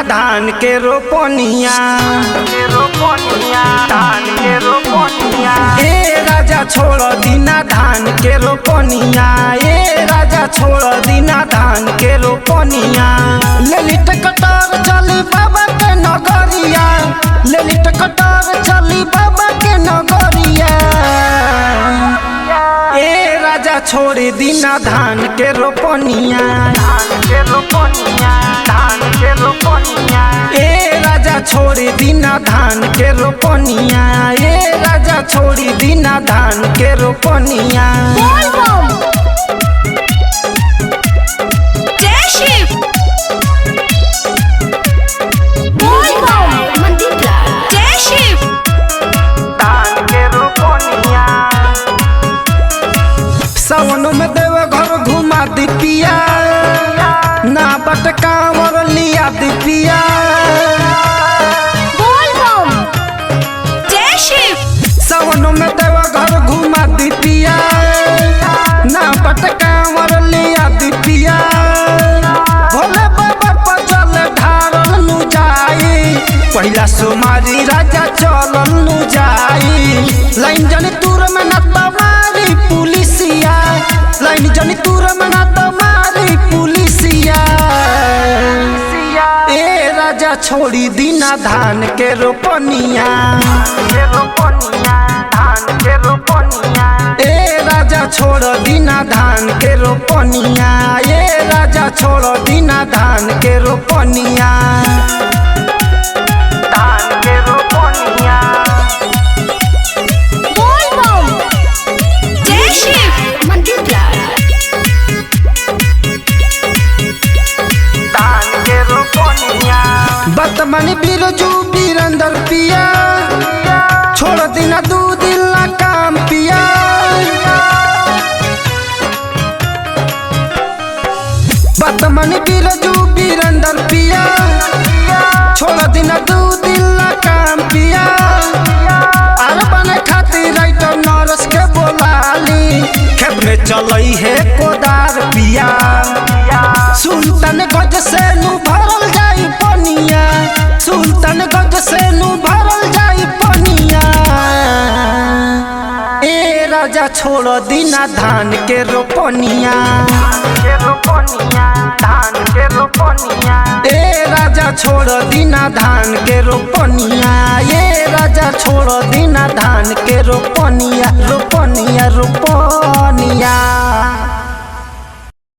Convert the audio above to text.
धान के रोपनिया धान के रोपनिया ए राजा छोड़ दीना धान के रोपनिया ए राजा छोड़ दीना धान के रोपनिया लेलिट कटार चली बाबा के नगरिया लेलिट कटार चली बाबा के नगरिया ए राजा छोड़ दीना धान के रोपनिया धान के रोपनिया धान के रोपनिया ए राजा छोड़ दीना धान के रोपनिया ए राजा छोड़ दीना धान के रोपनिया सावन में देव घर घुमा दी पिया ना बट कांवर लिया दी पिया सावन में देव घर घुमा दी पिया ना बट कांवर लिया दी पिया भोले बाबा पर जल ढारल नु जाई पहला सोमारी राजा चलल नु जाई लाइन जन दूर में न तमारी पुलिसिया लाइन जन दूर में न तमारी पुलिसिया ए राजा छोड़ी दीना धान के रोपनिया धान के रोपनिया ए राजा छोड़ दीना धान के रोपनिया ए राजा छोड़ दीना धान के रोपनिया धान के रोपनिया बतमनी बिरजू बीरंदर पिया छोड़ दीना दू दिल काम पिया बतमनी बिरजू बीरंदर पिया छोड़ दीना दू दिल काम पिया आर बने खातिर राइटर नरस के बोलाली खेत में चलई है कोदार पिया सुल्तान गज से नु भरल जाई पनिया सुल्तान गज से नु भरल जाई पनिया ए राजा छोड़ दीना धान के रोपनिया धान के रोपनिया ए राजा छोड़ दीना धान के रोपनिया ए राजा छोड़ दीना धान के रोपनिया रोपनिया रोपनिया।